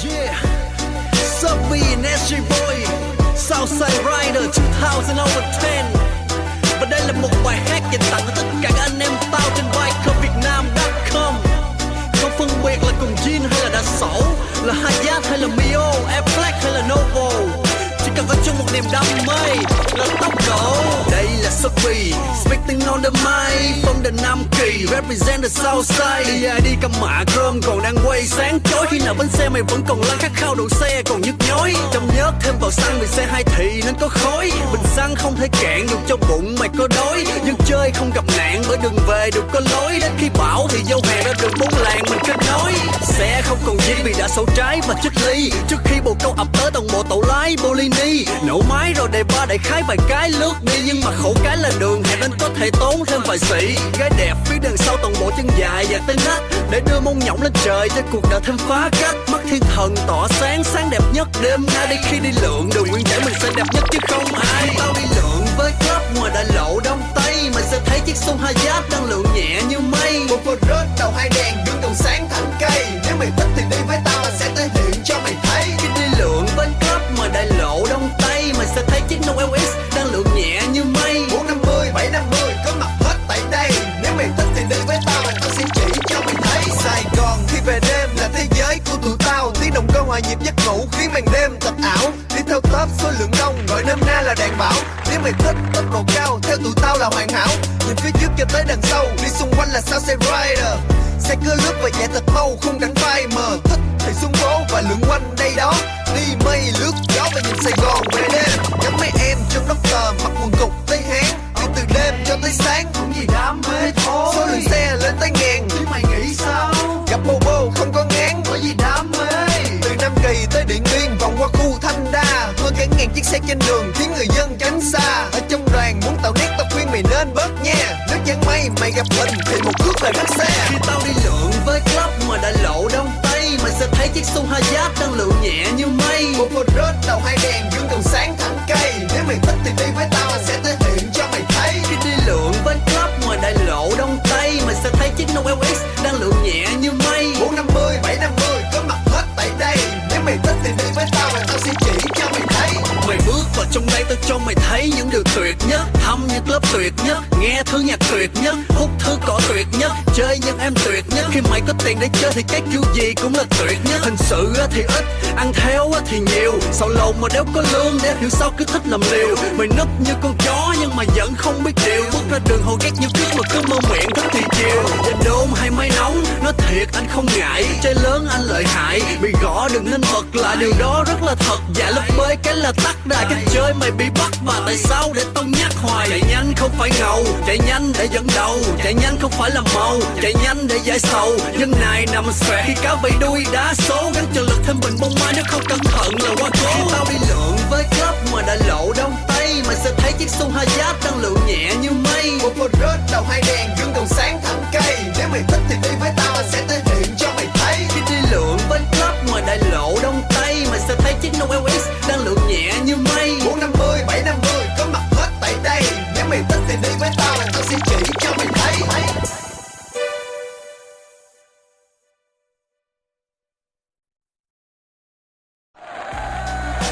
Yeah, Subway and SG Boy, Southside Rider 2010. Và đây là một bài hát dành tặng cho tất cả các anh em tao trên Vietnam.com. Không phân biệt là cùng Jin hay là Đà Sổ, là Hayat hay là Mio, Airflex hay là Novo, chỉ cần có chung một niềm đam mê là tốc độ. Đây là Subway, speaking on the mic from the Nam Kỳ, represent the Southside. đi cầm mạ chrome còn đang quay sáng chói, khi nào bánh xe mày vẫn còn lăn khát khao đổ xe còn nhức nhối. Trong nhớt thêm vào xăng vì xe hai thị nên có khói, bình xăng không thể cạn được cho bụng mày có đói. Nhưng chơi không gặp nạn bởi đường về được có lối, đến khi bão thì dâu hè ra đường bốn làng mình kết nối. Xe không còn gì vì đã sổ trái và chích ly, trước khi bồ câu ập tới toàn bộ tổ lái Bolini. Nổ máy rồi đề ba đại khái vài cái lướt đi, nhưng mà khổ cái là đường hẹp nên có thể tốn thêm vài sĩ. Gái đẹp phía đằng sau toàn bộ chân dài và tới nách, để đưa mông nhỏng lên trời cho cuộc đời thêm phá cách. Mắt thiên thần tỏa sáng, sáng đẹp nhất đêm nay. Đây khi đi lượn đường nguyên giải mình sẽ đẹp nhất chứ không ai. Tao đi lượn với club ngoài đại lộ Đông Tây, mày sẽ thấy chiếc xuông Hayat đang lượn nhẹ như mây. Một cô rớt đầu hai đèn gương đầu sáng thẳng cây, nếu mày thích thì đi với tao anh sẽ thể hiện cho mày thấy. Khi đi lượn với club ngoài đại lộ Đông Tây, mày sẽ thấy chiếc nông LX đang lượn nhẹ như mây. 450, 750 có mặt hết tại đây, nếu mày thích thì đi với tao anh sẽ chỉ cho mày thấy. Sài Gòn khi về đêm là thế giới của tụi tao, tiếng động cơ hòa nhịp giấc ngủ khiến màn đêm thật ảo. Đi theo top số lượng đông gọi nôm na là đàn bảo, nếu mày thích tốc độ cao theo tụi tao là hoàn hảo. Nhìn phía trước cho tới đằng sau, đi xung quanh là Southside Rider. Xe cứ lướt và chạy thật mau không gắn vai mờ, thích thì xuống phố và lượn quanh đây đó. Đi mây lướt gió và nhìn Sài Gòn về đêm, ngắm mấy em trong Doctor mặc quần cục tới Hán. Đi từ đêm cho tới sáng Cũng vì đam mê thôi, số lượng xe lên tới ngàn, chứ mày nghĩ sao? gặp Bobo không có ngán. Bởi vì đam mê. Từ Nam Kỳ tới Điện Biên vòng qua khu Thanh Đa, hơn cả ngàn chiếc xe trên đường khiến người dân tránh xa. Ở trong đoàn muốn tạo nét tao khuyên mày nên bớt nha, nếu chẳng may mày gặp mình thì một cước là rất xe. Khi tao đi lượn với club ngoài đại lộ Đông Tây, mày sẽ thấy chiếc xuông Hayat đang lượn nhẹ như mây. Một cô rớt đầu hai đèn gương đầu sáng thẳng cây, nếu mày thích thì đi với tao anh sẽ thể hiện cho mày thấy. Khi đi lượn với club ngoài đại lộ Đông Tây, mày sẽ thấy chiếc nông LX đang lượn nhẹ như mây. 450, 750 có mặt hết tại đây, nếu mày thích thì đi với tao và tao sẽ chỉ cho mày thấy. Mày bước vào trong đây tao cho mày thấy những điều tuyệt nhất, thăm những club tuyệt nhất, nghe thứ nhạc tuyệt nhất, hút thứ cỏ tuyệt nhất, chơi những em tuyệt nhất. Khi mày có tiền để chơi thì cái kiểu gì cũng là tuyệt nhất. Hình sự thì ít, ăn theo thì nhiều, sau lầu mà đéo có lương để hiểu sao cứ thích làm liều. Mày núp như con chó nhưng mà vẫn không biết điều, bước ra đường hồ ghét như trước mà cứ mơ miệng thích thì chiều. Trên đôn hay máy nóng, nói thiệt anh không ngại, chơi lớn anh lợi hại, bị gõ đừng nên bật lại, điều đó rất là thật. Dạ lớp bơi cái là tắt đài, cách chơi mày bị bắt và tại sao để tao nhắc hoài. Chạy nhanh không phải ngầu, chạy nhanh để dẫn đầu, chạy nhanh không phải là màu, chạy nhanh để giải sầu. Nhân này nằm xòe khi cá bị đuôi đá số, gắn trợ lực thêm bình bông mai nếu không cẩn thận là quá cố. Khi tao đi lượn với club ngoài đại lộ Đông Tây, mày sẽ thấy chiếc xuông Hayat đang lượn nhẹ như mây.